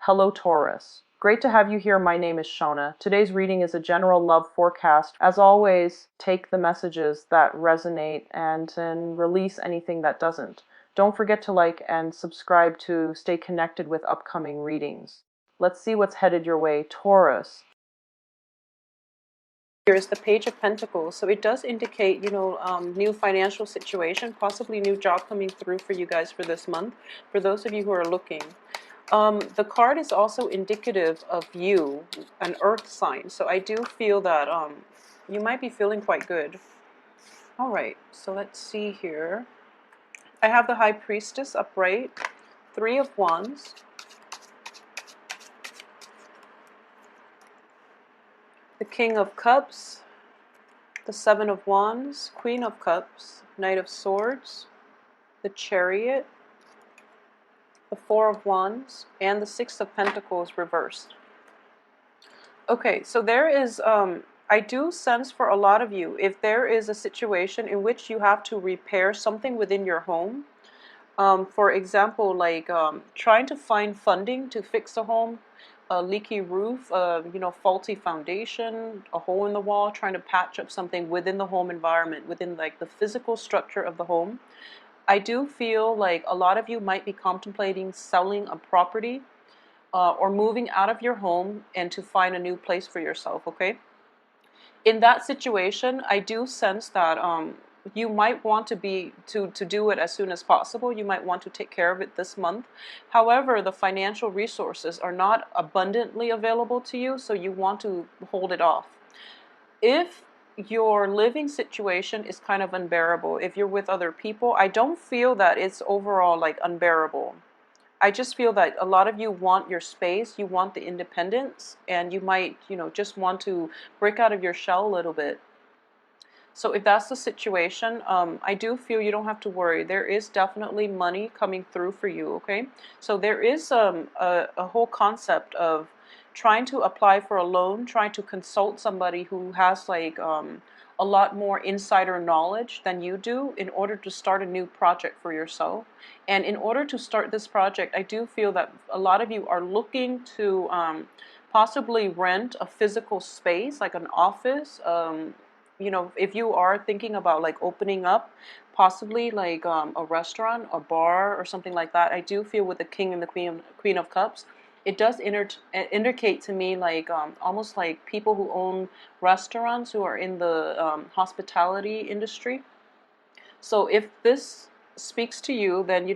Hello, Taurus. Great to have you here. My name is Shona. Today's reading is a general love forecast. As always, take the messages that resonate and then release anything that doesn't. Don't forget to like and subscribe to stay connected with upcoming readings. Let's see what's headed your way, Taurus. Here's the Page of Pentacles. So it does indicate, new financial situation, possibly new job coming through for you guys for this month, for those of you who are looking. The card is also indicative of you, an earth sign. So I do feel that you might be feeling quite good. All right, so let's see here. I have the High Priestess upright, Three of Wands, the King of Cups, the Seven of Wands, Queen of Cups, Knight of Swords, the Chariot, the Four of Wands, and the Six of Pentacles reversed. Okay, so there is, I do sense for a lot of you, if there is a situation in which you have to repair something within your home, for example, like trying to find funding to fix a home, a leaky roof, faulty foundation, a hole in the wall, trying to patch up something within the home environment, within like the physical structure of the home. I do feel like a lot of you might be contemplating selling a property or moving out of your home and to find a new place for yourself, okay? In that situation, I do sense that you might want to do it as soon as possible. You might want to take care of it this month. However, the financial resources are not abundantly available to you, so you want to hold it off. If your living situation is kind of unbearable, if you're with other people, I don't feel that it's overall like unbearable. I just feel that a lot of you want your space, you want the independence, and you might, just want to break out of your shell a little bit. So if that's the situation, I do feel you don't have to worry. There is definitely money coming through for you, okay? So there is a whole concept of trying to apply for a loan, trying to consult somebody who has like a lot more insider knowledge than you do in order to start a new project for yourself. And in order to start this project, I do feel that a lot of you are looking to possibly rent a physical space, like an office. If you are thinking about like opening up, possibly like a restaurant, a bar, or something like that, I do feel with the King and the Queen of Cups, it does indicate to me like almost like people who own restaurants who are in the hospitality industry. So if this speaks to you, then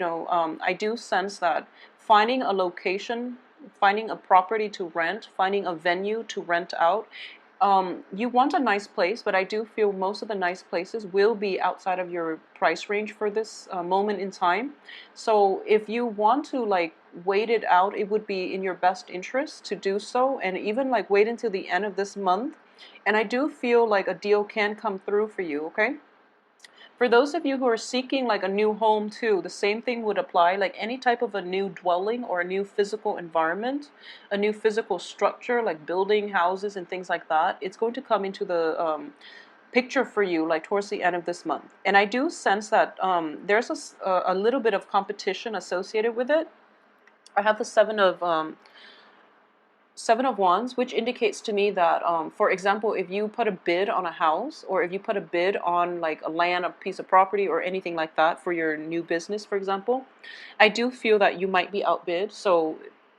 I do sense that finding a location, finding a property to rent, finding a venue to rent out. You want a nice place, but I do feel most of the nice places will be outside of your price range for this moment in time. So if you want to like wait it out, it would be in your best interest to do so, and even like wait until the end of this month. And I do feel like a deal can come through for you, okay? For those of you who are seeking like a new home too, the same thing would apply, like any type of a new dwelling or a new physical environment, a new physical structure, like building houses and things like that. It's going to come into the picture for you like towards the end of this month. And I do sense that there's a little bit of competition associated with it. I have the Seven of Wands, which indicates to me that, for example, if you put a bid on a house, or if you put a bid on like a land, a piece of property, or anything like that for your new business, for example, I do feel that you might be outbid. So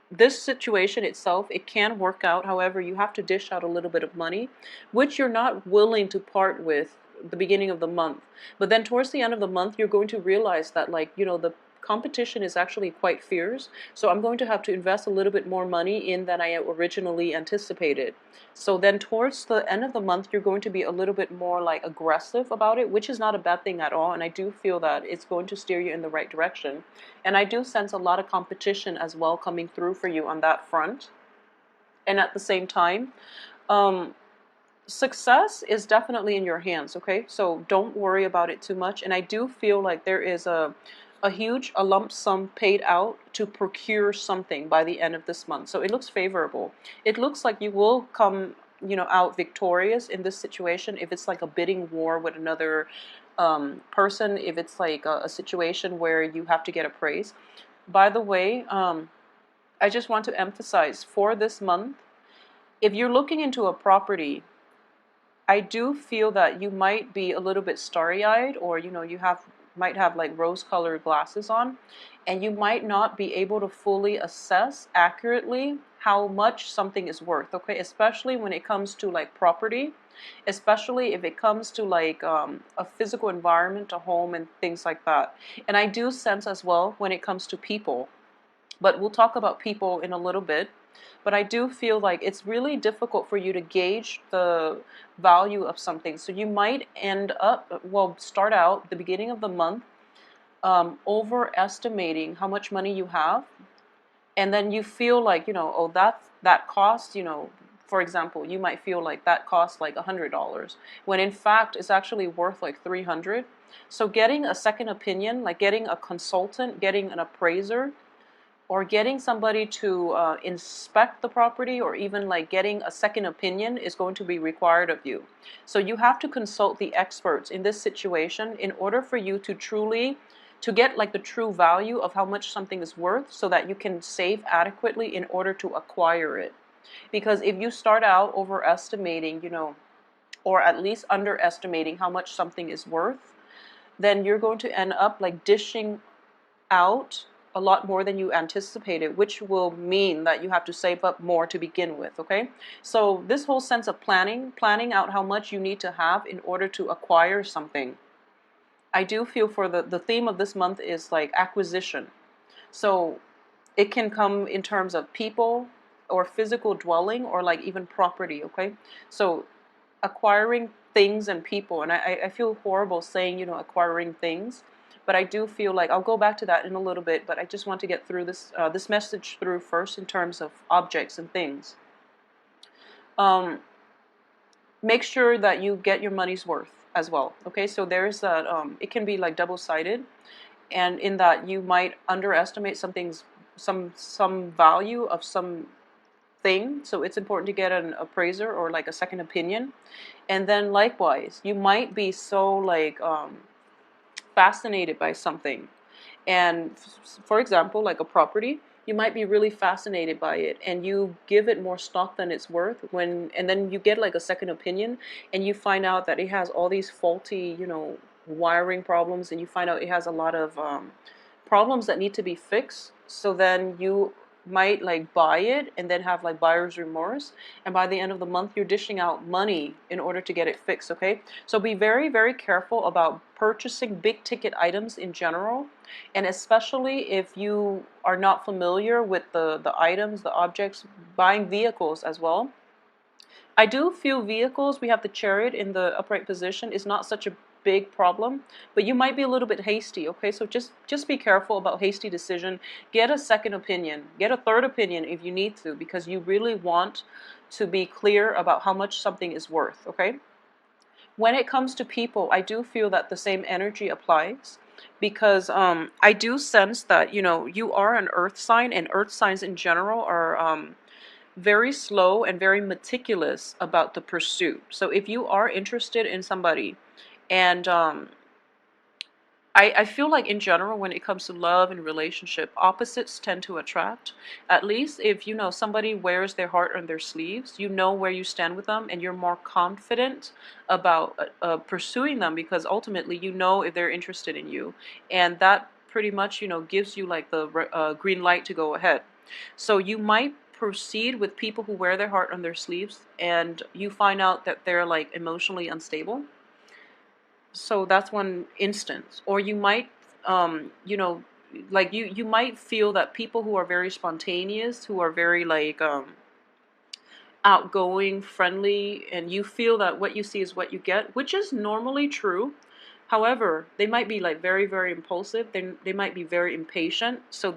this situation itself, it can work out. However, you have to dish out a little bit of money, which you're not willing to part with at the beginning of the month. But then towards the end of the month, you're going to realize that like, the competition is actually quite fierce, so I'm going to have to invest a little bit more money in than I originally anticipated. So then towards the end of the month, you're going to be a little bit more like aggressive about it, which is not a bad thing at all, and I do feel that it's going to steer you in the right direction. And I do sense a lot of competition as well coming through for you on that front. And at the same time, success is definitely in your hands, okay? So don't worry about it too much. And I do feel like there is a lump sum paid out to procure something by the end of this month. So it looks favorable. It looks like you will come, out victorious in this situation if it's like a bidding war with another person, if it's like a situation where you have to get appraised. By the way, I just want to emphasize for this month, if you're looking into a property, I do feel that you might be a little bit starry-eyed, or you might have like rose-colored glasses on, and you might not be able to fully assess accurately how much something is worth, okay? Especially when it comes to like property, especially if it comes to like a physical environment, a home, and things like that. And I do sense as well when it comes to people, but we'll talk about people in a little bit. But I do feel like it's really difficult for you to gauge the value of something. So you might end up, well, start out the beginning of the month overestimating how much money you have. And then you feel like, oh, that costs, for example, you might feel like that costs like $100, when in fact it's actually worth like 300. So getting a second opinion, like getting a consultant, getting an appraiser, or getting somebody to inspect the property, or even like getting a second opinion, is going to be required of you. So you have to consult the experts in this situation in order for you to get like the true value of how much something is worth, so that you can save adequately in order to acquire it. Because if you start out overestimating, or at least underestimating how much something is worth, then you're going to end up like dishing out a lot more than you anticipated, which will mean that you have to save up more to begin with, okay? So this whole sense of planning out how much you need to have in order to acquire something. I do feel for the theme of this month is like acquisition. So it can come in terms of people, or physical dwelling, or like even property, okay? So acquiring things and people, and I feel horrible saying, acquiring things, but I do feel like I'll go back to that in a little bit. But I just want to get through this message through first in terms of objects and things. Make sure that you get your money's worth as well. Okay, so there's that. It can be like double-sided, and in that you might underestimate some value of some thing. So it's important to get an appraiser or like a second opinion. And then likewise, you might be so like fascinated by something. And for example, like a property, you might be really fascinated by it, and you give it more stock than it's worth, and then you get like a second opinion, and you find out that it has all these faulty, wiring problems, and you find out it has a lot of problems that need to be fixed. So then you might like buy it and then have like buyer's remorse, and by the end of the month you're dishing out money in order to get it fixed, okay? So be very, very careful about purchasing big ticket items in general, and especially if you are not familiar with the items, the objects. Buying vehicles as well. I do feel vehicles, we have the Chariot in the upright position, is not such a big problem, but you might be a little bit hasty, okay? So just be careful about hasty decision. Get a second opinion, get a third opinion if you need to, because you really want to be clear about how much something is worth, okay? When it comes to people, I do feel that the same energy applies, because I do sense that, you are an earth sign, and earth signs in general are very slow and very meticulous about the pursuit. So if you are interested in somebody, and I feel like in general, when it comes to love and relationship, opposites tend to attract. At least if somebody wears their heart on their sleeves, you know where you stand with them, and you're more confident about pursuing them, because ultimately you know if they're interested in you, and that pretty much gives you like the green light to go ahead. So you might proceed with people who wear their heart on their sleeves, and you find out that they're like emotionally unstable. So that's one instance. Or you might like you might feel that people who are very spontaneous, who are very like outgoing, friendly, and you feel that what you see is what you get, which is normally true. However, they might be like very, very impulsive. They might be very impatient. So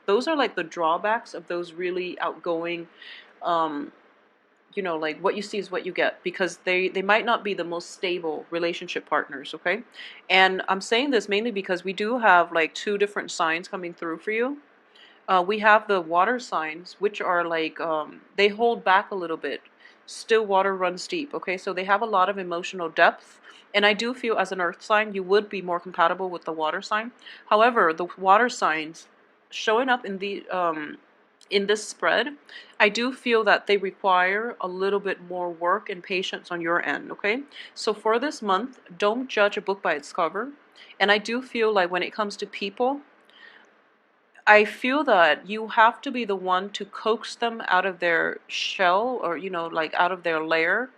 those are like the drawbacks of those really outgoing, like what you see is what you get, because they might not be the most stable relationship partners, okay? And I'm saying this mainly because we do have like two different signs coming through for you. We have the water signs, which are like, they hold back a little bit. Still water runs deep, okay? So they have a lot of emotional depth. And I do feel as an earth sign, you would be more compatible with the water sign. However, the water signs showing up in this spread, I do feel that they require a little bit more work and patience on your end, okay? So for this month, don't judge a book by its cover. And I do feel like when it comes to people, I feel that you have to be the one to coax them out of their shell, or, like out of their lair,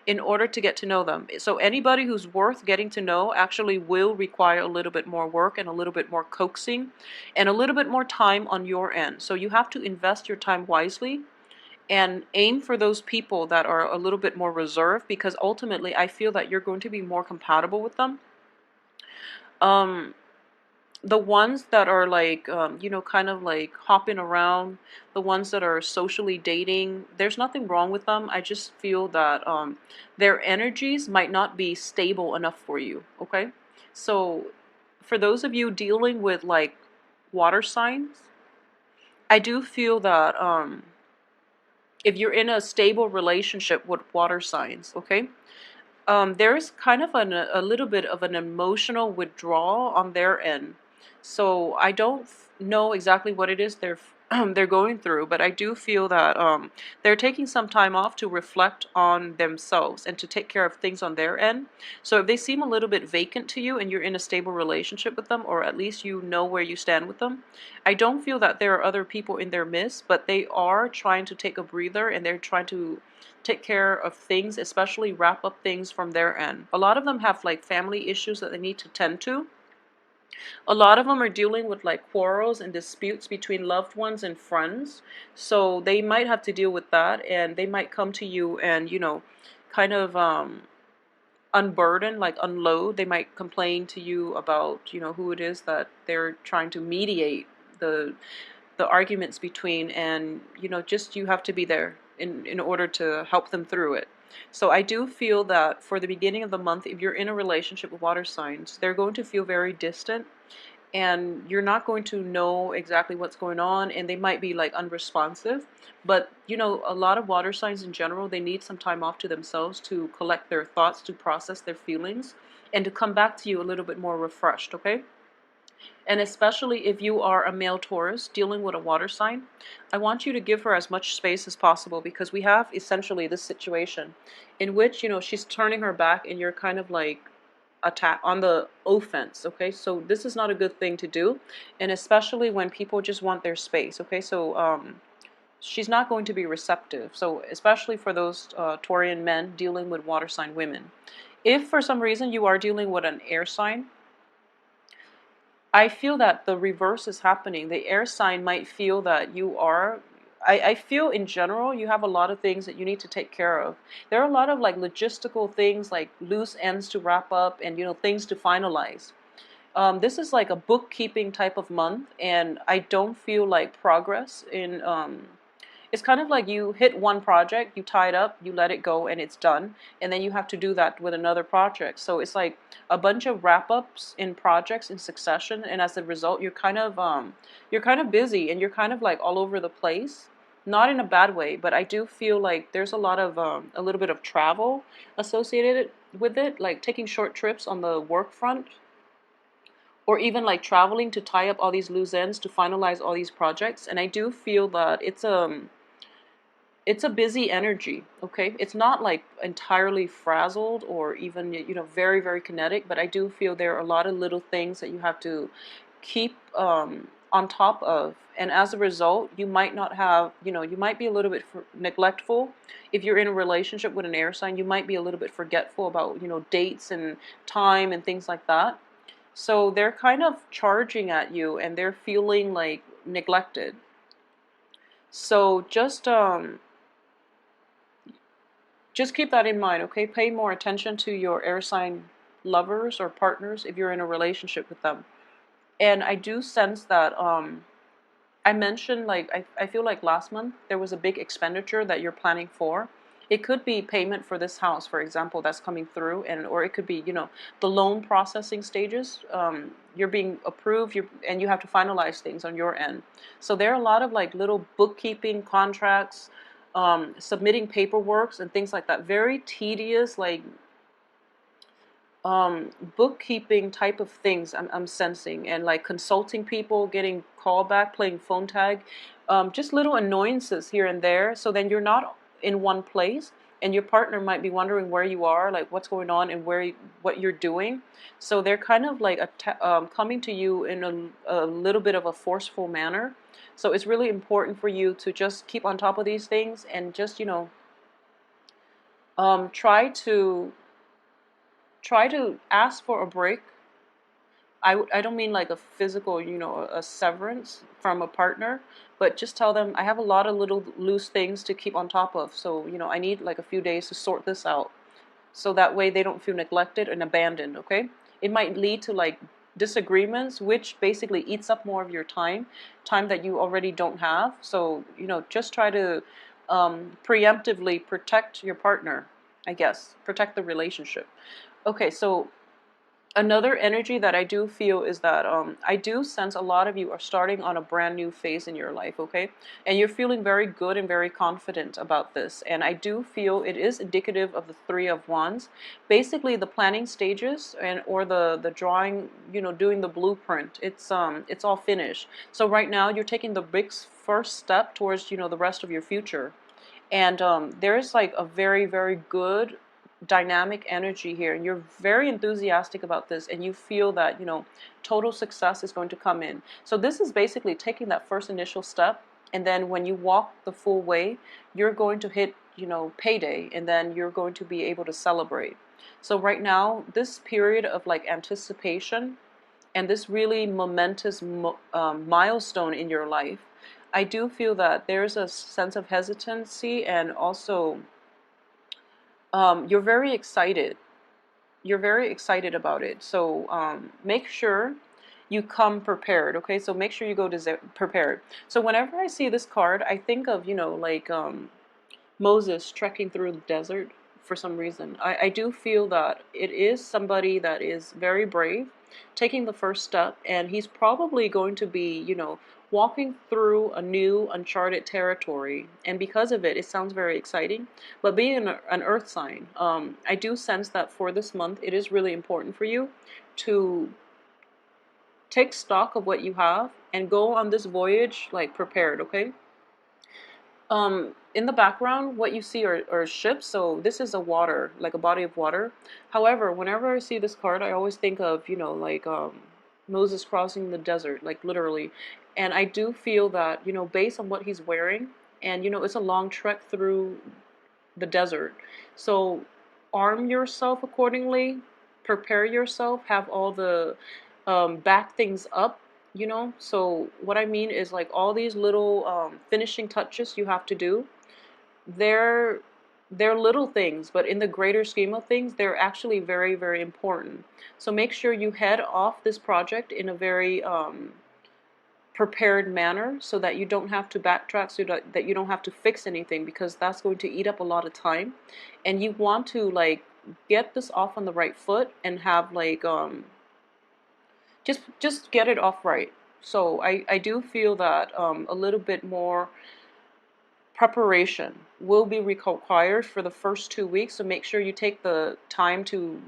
in order to get to know them. So anybody who's worth getting to know actually will require a little bit more work and a little bit more coaxing and a little bit more time on your end. So you have to invest your time wisely and aim for those people that are a little bit more reserved, because ultimately I feel that you're going to be more compatible with them. The ones that are like, kind of like hopping around, the ones that are socially dating, there's nothing wrong with them. I just feel that their energies might not be stable enough for you, okay? So for those of you dealing with like water signs, I do feel that if you're in a stable relationship with water signs, okay, there's kind of a little bit of an emotional withdrawal on their end. So I don't know exactly what it is they're going through, but I do feel that they're taking some time off to reflect on themselves and to take care of things on their end. So if they seem a little bit vacant to you and you're in a stable relationship with them, or at least you know where you stand with them, I don't feel that there are other people in their midst, but they are trying to take a breather and they're trying to take care of things, especially wrap up things from their end. A lot of them have like family issues that they need to tend to. A lot of them are dealing with like quarrels and disputes between loved ones and friends. So they might have to deal with that, and they might come to you and, kind of unburden, like unload. They might complain to you about, who it is that they're trying to mediate the arguments between, and just you have to be there in order to help them through it. So I do feel that for the beginning of the month, if you're in a relationship with water signs, they're going to feel very distant, and you're not going to know exactly what's going on, and they might be like unresponsive. But a lot of water signs in general, they need some time off to themselves to collect their thoughts, to process their feelings, and to come back to you a little bit more refreshed, okay? And especially if you are a male Taurus dealing with a water sign, I want you to give her as much space as possible, because we have essentially this situation in which, she's turning her back and you're kind of like attack on the offense, okay? So this is not a good thing to do, and especially when people just want their space, okay? So she's not going to be receptive. So especially for those Taurian men dealing with water sign women. If for some reason you are dealing with an air sign, I feel that the reverse is happening. The air sign might feel that you are, I feel in general, you have a lot of things that you need to take care of. There are a lot of like logistical things, like loose ends to wrap up and, things to finalize. This is like a bookkeeping type of month, and I don't feel like progress in, it's kind of like you hit one project, you tie it up, you let it go, and it's done. And then you have to do that with another project. So it's like a bunch of wrap-ups in projects in succession, and as a result, you're kind of busy and you're kind of like all over the place. Not in a bad way, but I do feel like there's a lot of a little bit of travel associated with it, like taking short trips on the work front, or even like traveling to tie up all these loose ends to finalize all these projects. And I do feel that it's a busy energy, okay? It's not like entirely frazzled or even, very, very kinetic, but I do feel there are a lot of little things that you have to keep on top of. And as a result, you might not have, you might be a little bit neglectful. If you're in a relationship with an air sign, you might be a little bit forgetful about, dates and time and things like that. So they're kind of charging at you and they're feeling like neglected. So just keep that in mind, okay? Pay more attention to your air sign lovers or partners if you're in a relationship with them. And I do sense that I mentioned, like, I feel like last month there was a big expenditure that you're planning for. It could be payment for this house, for example, that's coming through, and or it could be, the loan processing stages. You're being approved, and you have to finalize things on your end. So there are a lot of like little bookkeeping contracts, submitting paperwork and things like that. Very tedious, like bookkeeping type of things I'm sensing, and like consulting people, getting callback, playing phone tag. just little annoyances here and there. So then you're not in one place, and your partner might be wondering where you are, like what's going on and what you're doing. So they're kind of like coming to you in a little bit of a forceful manner. So it's really important for you to just keep on top of these things and just, try to ask for a break. I don't mean like a physical, a severance from a partner, but just tell them I have a lot of little loose things to keep on top of. So, I need like a few days to sort this out. So that way they don't feel neglected and abandoned, okay? It might lead to like disagreements, which basically eats up more of your time that you already don't have. So, just try to preemptively protect your partner, I guess, protect the relationship. Okay, so another energy that I do feel is that I do sense a lot of you are starting on a brand new phase in your life, okay? And you're feeling very good and very confident about this. And I do feel it is indicative of the Three of Wands. Basically, the planning stages or the drawing, doing the blueprint. It's all finished. So right now you're taking the big first step towards, the rest of your future. And there's like a very, very good dynamic energy here, and you're very enthusiastic about this, and you feel that total success is going to come in. So this is basically taking that first initial step, and then when you walk the full way, you're going to hit payday, and then you're going to be able to celebrate. So right now, this period of like anticipation and this really momentous milestone in your life, I do feel that there's a sense of hesitancy, and also you're very excited. You're very excited about it. So make sure you come prepared, okay? So make sure you go prepared. So whenever I see this card, I think of, like Moses trekking through the desert for some reason. I do feel that it is somebody that is very brave, taking the first step, and he's probably going to be, walking through a new uncharted territory. And because of it, it sounds very exciting. But being an earth sign, I do sense that for this month, it is really important for you to take stock of what you have and go on this voyage like prepared, okay? In the background, what you see are ships. So this is a water, like a body of water. However, whenever I see this card, I always think of, like Moses crossing the desert, like literally. And I do feel that, based on what he's wearing, and, it's a long trek through the desert. So arm yourself accordingly, prepare yourself, have all the back things up, So what I mean is like all these little finishing touches you have to do. They're they're little things, but in the greater scheme of things, they're actually very, very important. So make sure you head off this project in a very prepared manner, so that you don't have to backtrack, so that you don't have to fix anything, because that's going to eat up a lot of time. And you want to like get this off on the right foot and have like just get it off right. So I do feel that a little bit more preparation will be required for the first 2 weeks. So make sure you take the time to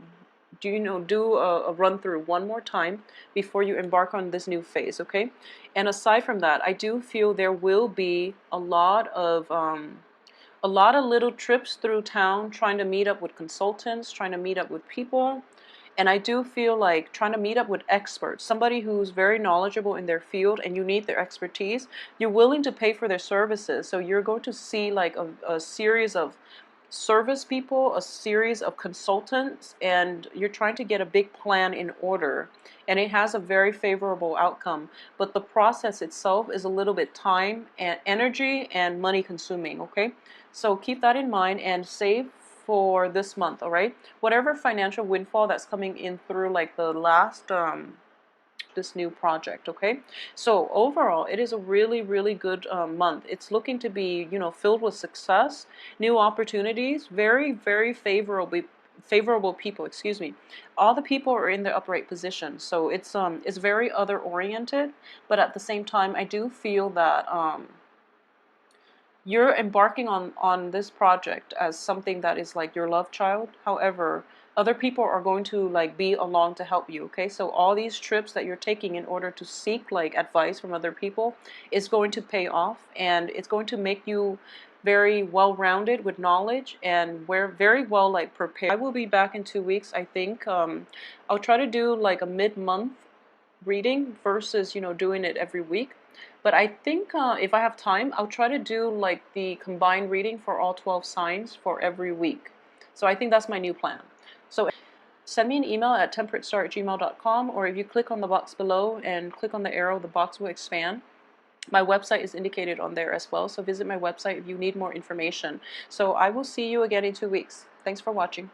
do a run through one more time before you embark on this new phase, okay? And aside from that, I do feel there will be a lot of little trips through town, trying to meet up with consultants, trying to meet up with people. And I do feel like trying to meet up with experts, somebody who's very knowledgeable in their field, and you need their expertise. You're willing to pay for their services. So you're going to see like a series of service people, a series of consultants, and you're trying to get a big plan in order. And it has a very favorable outcome. But the process itself is a little bit time and energy and money consuming, okay? So keep that in mind and save for this month, all right? Whatever financial windfall that's coming in through like the last this new project, okay? So overall, it is a really, really good month. It's looking to be, filled with success, new opportunities, very, very favorable people, excuse me. All the people are in their upright position. So it's very other oriented, but at the same time, I do feel that you're embarking on this project as something that is like your love child. However, other people are going to like be along to help you. Okay, so all these trips that you're taking in order to seek like advice from other people is going to pay off, and it's going to make you very well rounded with knowledge, and we're very well like prepared. I will be back in 2 weeks, I think. I'll try to do like a mid-month reading versus, you know, doing it every week. But I think if I have time, I'll try to do like the combined reading for all 12 signs for every week. So I think that's my new plan. So send me an email at temperatestar@gmail.com, or if you click on the box below and click on the arrow, the box will expand. My website is indicated on there as well, so visit my website if you need more information. So I will see you again in 2 weeks. Thanks for watching.